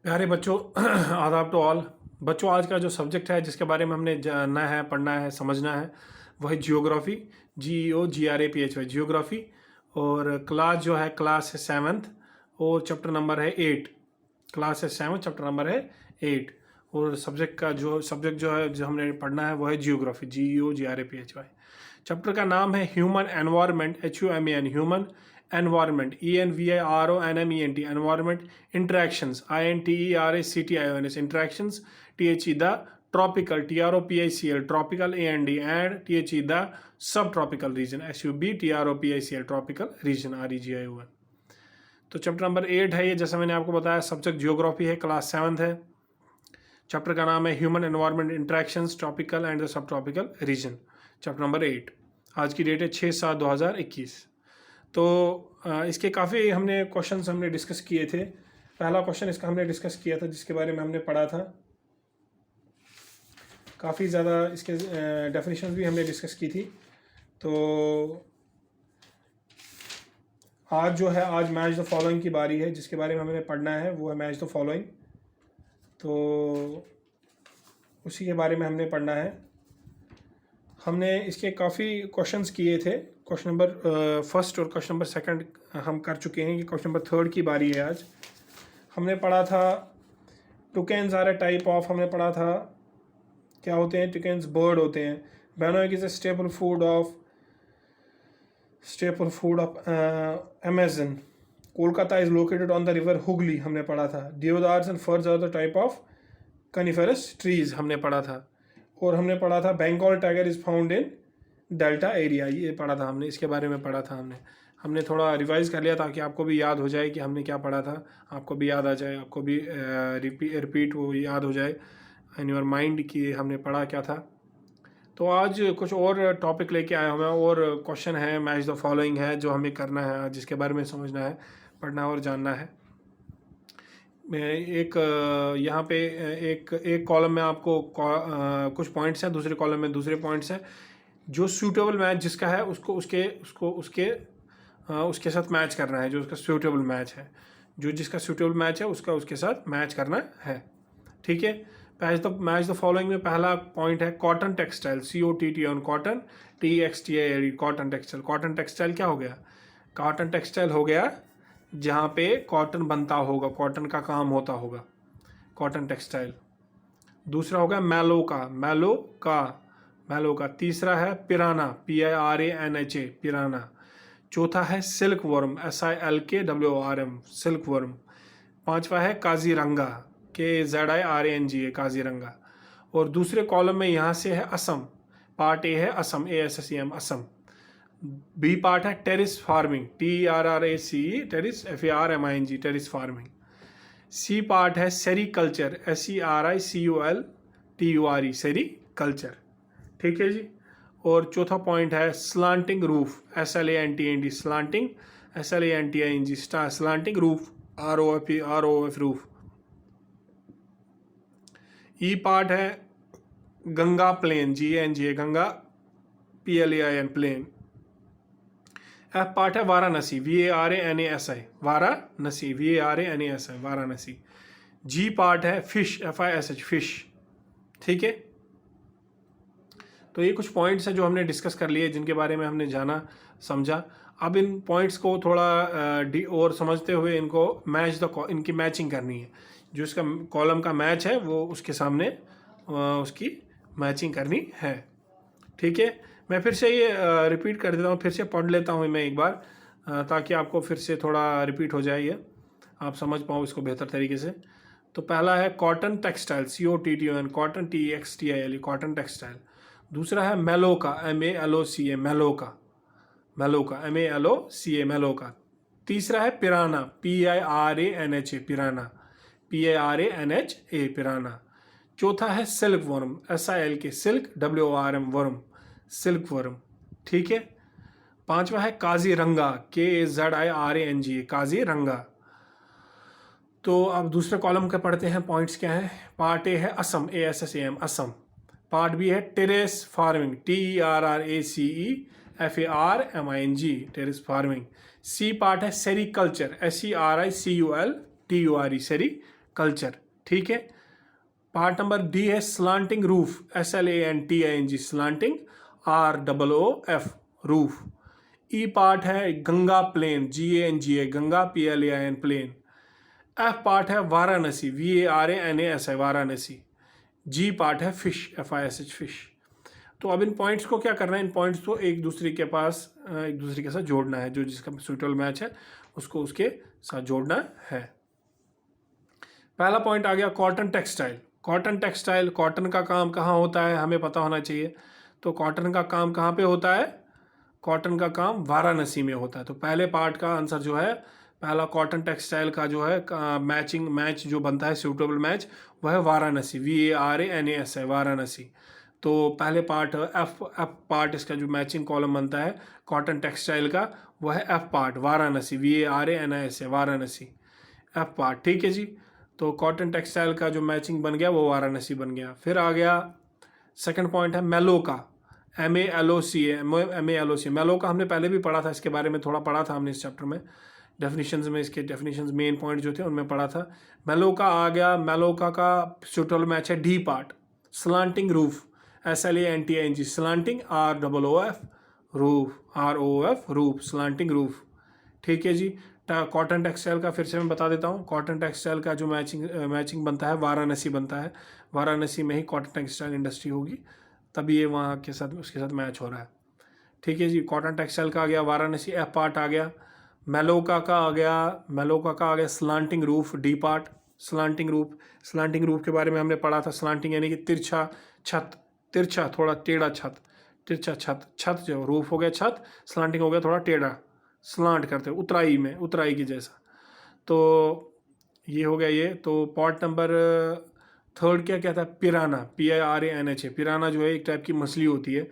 प्यारे बच्चों आदाब टू ऑल बच्चों। आज का जो सब्जेक्ट है जिसके बारे में हमने जानना है, पढ़ना है, समझना है, वह है जियोग्राफी। GEOGRAPHY geography. और क्लास जो है क्लास है 7th और चैप्टर नंबर है 8। क्लास है 7, चैप्टर नंबर है 8। और सब्जेक्ट जो है जो हमने पढ़ना है वो है जियोग्राफी। GEOGRAPHY। चैप्टर का नाम है human environment, HUMAN human environment, ENVIRONMENT environment, interactions INTERACTIONS interactions, THE the tropical TROPICL tropical AND and THE the sub tropical region SUB tropical region REGION। तो चैप्टर नंबर 8 है ये, जैसा मैंने आपको बताया। सब्जेक्ट जियोग्राफी है, क्लास 7th है। Chapter का नाम है human environment, interactions, tropical and the sub tropical region. Chapter number 8। आज की डेट है 6/7/2021। तो इसके काफ़ी हमने क्वेश्चंस हमने डिस्कस किए थे। पहला क्वेश्चन इसका हमने डिस्कस किया था, जिसके बारे में हमने पढ़ा था। काफ़ी ज़्यादा इसके डेफिनेशंस भी हमने डिस्कस की थी। तो आज जो है, आज मैच द फॉलोइंग की बारी है। जिसके बारे में हमें पढ़ना है वो है मैच द फॉलोइंग। तो उसी के बारे में हमने पढ़ना है। हमने इसके काफ़ी क्वेश्चंस किए थे। क्वेश्चन नंबर फर्स्ट और क्वेश्चन नंबर सेकंड हम कर चुके हैं। ये क्वेश्चन नंबर थर्ड की बारी है आज। हमने पढ़ा था टुकेन्स आर ए टाइप ऑफ, हमने पढ़ा था क्या होते हैं टुकेन्स, बर्ड होते हैं। Bannock is a staple food of Amazon. Kolkata is located on the river Hooghly, हमने पढ़ा था। Deodars and firs are the type of coniferous trees, हमने पढ़ा था। और हमने पढ़ा था Bengal tiger is found in delta area, ये पढ़ा था हमने। इसके बारे में पढ़ा था हमने थोड़ा रिवाइज कर लिया ताकि आपको भी याद हो जाए कि हमने क्या पढ़ा था। आपको भी याद आ जाए, आपको भी रिपीट वो याद हो जाए इन योर माइंड कि हमने पढ़ा क्या था। तो आज कुछ और टॉपिक लेके आया हूँ मैं, और क्वेश्चन है मैच द फॉलोइंग है जो हमें करना है, जिसके बारे में समझना है, पढ़ना और जानना है। एक यहाँ पे एक कॉलम में आपको कुछ पॉइंट्स हैं, दूसरे कॉलम में दूसरे पॉइंट्स हैं। जो सूटेबल मैच जिसका है उसके साथ मैच करना है। जो उसका सूटेबल मैच है, जो जिसका सूटेबल मैच है उसके साथ मैच करना है। ठीक है। मैच द फॉलोइंग में पहला पॉइंट है cotton textile, COTT cotton, TXTIL cotton textile. Cotton textile क्या हो गया? कॉटन टेक्सटाइल हो गया जहाँ पे कॉटन बनता होगा, कॉटन का काम होता होगा, कॉटन टेक्सटाइल। दूसरा होगा मैलो का। तीसरा है पिराना, PIRANHA पिराना। चौथा है silk worm, SILKWORM silk worm. पांचवा है काजीरंगा, KZIRANGA काजीरंगा। और दूसरे कॉलम में यहाँ से है असम। पार्ट ए है Assam, ASSEM Assam. B part है terrace farming, TERRACE terrace, FARMING terrace farming. C part है सेरीकल्चर, SERICULTURE सेरीकल्चर। ठीक है जी। और चौथा पॉइंट है slanting roof, SLANTING slanting, SLANTING slanting roof, ROF roof. E part है Ganga plain, GANGA Ganga, PLAIN plain. F part है Varanasi, VARANASI Varanasi, VARANASI Varanasi. G part है फिश, FISH फिश। ठीक है। तो ये कुछ पॉइंट्स हैं जो हमने डिस्कस कर लिए, जिनके बारे में हमने जाना समझा। अब इन पॉइंट्स को थोड़ा और समझते हुए इनकी मैचिंग करनी है। जो इसका कॉलम का मैच है वो उसके सामने उसकी मैचिंग करनी है। ठीक है। मैं फिर से ये रिपीट कर देता हूँ, फिर से पढ़ लेता हूँ मैं एक बार, ताकि आपको फिर से थोड़ा रिपीट हो जाए, ये आप समझ पाओ इसको बेहतर तरीके से। तो पहला है cotton textile, COTTON cotton, TXTIL cotton textile. दूसरा है मेलोका, MALOCA मेलोका, MALOCA मेलोका। तीसरा है पिराना, PIRANHA पिराना, PIRANHA पिराना। चौथा है silk worm, SILK silk, WORM worm, silk worm. ठीक है। पांचवा है काजीरंगा, KZIRANGA काजीरंगा। तो अब दूसरे कॉलम के पढ़ते हैं पॉइंट्स क्या है। पार्ट ए है Assam, ASSAM Assam. Part B है terrace farming, TERRACEFARMING terrace farming. C part है सेरीकल्चर, SERICULTURE सेरी कल्चर। ठीक है। पार्ट नंबर डी है slanting roof, SLANTING slanting, ROOF roof. E part है Ganga plain, GANGA Ganga, PLAIN plain. F part है Varanasi, VARANASI Varanasi. G part है fish, FISH fish. तो अब इन points को क्या करना है, इन पॉइंट्स को एक दूसरे के साथ जोड़ना है, जो जिसका सूटेबल मैच है उसको उसके साथ जोड़ना है। पहला पॉइंट आ गया cotton textile. Cotton textile, cotton का काम कहाँ होता है हमें पता होना चाहिए। तो कॉटन का काम कहाँ पे होता है, कॉटन का काम वाराणसी में होता है। तो पहले पार्ट का आंसर जो है, पहला कॉटन टेक्सटाइल का जो है मैच जो बनता है, सूटेबल मैच, वह है वाराणसी, VARANASI वाराणसी। तो पहले पार्ट एफ पार्ट इसका जो मैचिंग कॉलम बनता है कॉटन टेक्सटाइल का, वह है F part Varanasi, VARANASI Varanasi, F part. ठीक है जी। तो कॉटन टेक्सटाइल का जो मैचिंग बन गया वो वाराणसी बन गया। फिर आ गया सेकंड पॉइंट है मेलोका, MALOCA। मेलोका हमने पहले भी पढ़ा था, इसके बारे में थोड़ा पढ़ा था हमने इस चैप्टर में, डेफिनेशंस में इसके डेफिनेशंस मेन पॉइंट जो थे उनमें पढ़ा था। मेलोका आ गया। मेलोका का सूटेबल मैच है D part, slanting roof, SLANTING slanting, ROOF roof, ROOF roof, slanting roof. ठीक है जी। कॉटन टेक्सटाइल का फिर से मैं बता देता हूँ, कॉटन टेक्सटाइल का जो मैचिंग बनता है वाराणसी बनता है, वाराणसी में ही कॉटन टेक्सटाइल इंडस्ट्री होगी, तभी ये वहाँ के साथ उसके साथ मैच हो रहा है। ठीक है जी। कॉटन टेक्सटाइल का आ गया वाराणसी, एफ पार्ट आ गया। मेलोका का आ गया slanting roof, D part, slanting roof. Slanting roof के बारे में हमने पढ़ा था, स्लांटिंग यानी कि तिरछा छत, तिरछा थोड़ा टेढ़ा छत, तिरछा छत, छत जो रूफ हो गया छत, स्लांटिंग हो गया थोड़ा टेढ़ा, स्लांट करते उतराई में, उतराई की जैसा। तो ये हो गया ये। तो पॉइंट नंबर थर्ड क्या कहता है, पिराना, PIRANHA। पिराना जो है एक टाइप की मछली होती है,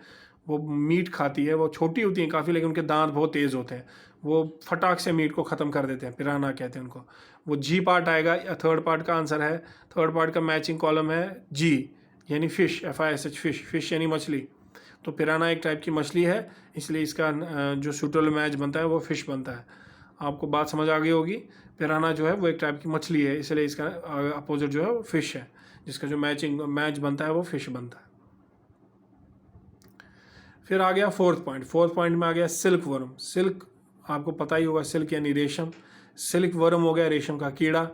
वो मीट खाती है, वो छोटी होती है काफ़ी, लेकिन उनके दांत बहुत तेज़ होते हैं, वो फटाक से मीट को ख़त्म कर देते हैं, पिराना कहते हैं उनको। वो जी पार्ट आएगा, थर्ड पार्ट का आंसर है, थर्ड पार्ट का मैचिंग कॉलम है जी, यानी फिश, FISH फिश, फिश यानी मछली। तो पिराना एक टाइप की मछली है, इसलिए इसका जो सूटेबल मैच बनता है वो फिश बनता है। आपको बात समझ आ गई होगी। पिराना जो है वो एक टाइप की मछली है, इसलिए इसका अपोजिट जो है वो फिश है, जिसका जो मैच बनता है वो फिश बनता है। फिर आ गया फोर्थ पॉइंट में आ गया सिल्क वर्म। सिल्क आपको पता ही होगा, सिल्क यानी रेशम, सिल्क वर्म हो गया रेशम का कीड़ा।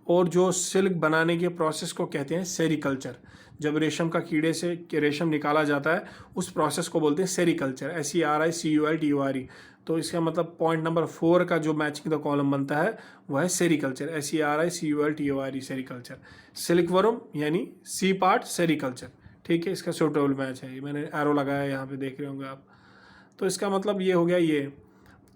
और जो सिल्क बनाने के प्रोसेस को कहते हैं सेरिकल्चर। जब रेशम का कीड़े से रेशम निकाला जाता है उस प्रोसेस को बोलते हैं सेरिकल्चर, SERICULTURE। तो इसका मतलब पॉइंट नंबर 4 का जो मैचिंग द कॉलम बनता है वह है sericulture, SERICULTURE sericulture. Silk worm यानी सी पार्ट सेरिकल्चर। ठीक है, इसका सूटेबल मैच है, ये मैंने एरो लगाया यहाँ पे देख रहे होंगे आप। तो इसका मतलब ये हो गया ये।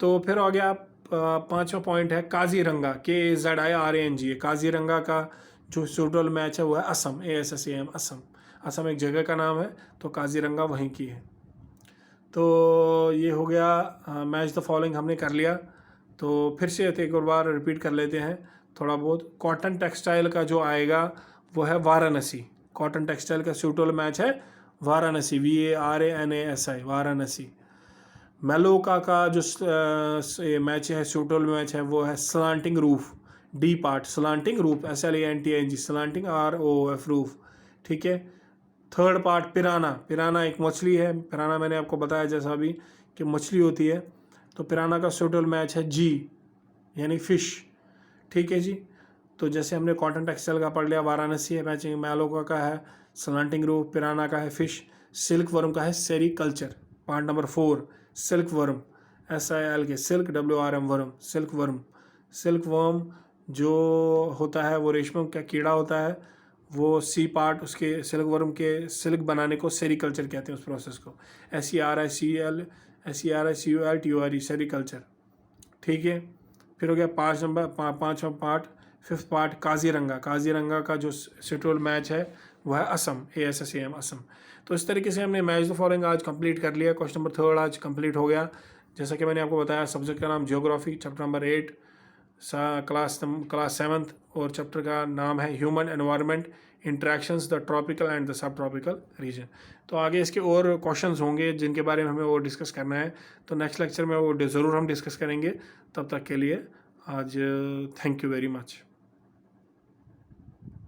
तो फिर हो गया पांचवा पॉइंट है काजीरंगा, KAZIRANGA। काजीरंगा का जो सूटेबल मैच है वो है असम, ASSAM असम। असम एक जगह का नाम है, तो काजीरंगा वहीं की है। तो ये हो गया मैच द फॉलोइंग हमने कर लिया। तो फिर से एक और बार रिपीट कर लेते हैं थोड़ा बहुत। कॉटन टेक्सटाइल का जो आएगा वो है वाराणसी, कॉटन टेक्सटाइल का सूटेबल मैच है वाराणसी, VARANASI वाराणसी। मेलोका का जो मैच है, सूटेबल मैच है वो है slanting roof, D part, slanting roof, SLANTING slanting, ROOF roof. ठीक है। थर्ड पार्ट पिराना, पिराना एक मछली है, पिराना मैंने आपको बताया जैसा अभी कि मछली होती है, तो पिराना का सूटेबल मैच है जी यानी फिश। ठीक है जी। तो जैसे हमने कॉटन टेक्सटाइल का पढ़ लिया, वाराणसी है मैचिंग, मेलोका का है स्लांटिंग रूफ, पिराना का है फिश, सिल्क वर्म का है sericulture. Part number 4 silk worm, SIL silk, WRM worm, silk worm. Silk worm जो होता है वो रेशम का कीड़ा होता है, वो सी पार्ट उसके सिल्क वर्म के सिल्क बनाने को सेरिकल्चर कहते हैं उस प्रोसेस को, SERICULTURE सेरिकल्चर। ठीक है। फिर हो गया पाँचवा part, fifth part Kaziranga. Kaziranga का जो सूटेबल मैच है वह है असम, ASSAM असम। तो इस तरीके से हमने मैच द फॉलोइंग आज कंप्लीट कर लिया। क्वेश्चन नंबर 3 आज कंप्लीट हो गया। जैसा कि मैंने आपको बताया, सब्जेक्ट का नाम geography, chapter number 8 class 7th, और चैप्टर का नाम है human environment interactions the tropical and the sub tropical region. तो आगे इसके और क्वेश्चंस होंगे जिनके बारे में हमें और डिस्कस करना है, तो नेक्स्ट लेक्चर में वो ज़रूर हम डिस्कस करेंगे। तब तक के लिए आज थैंक यू वेरी मच।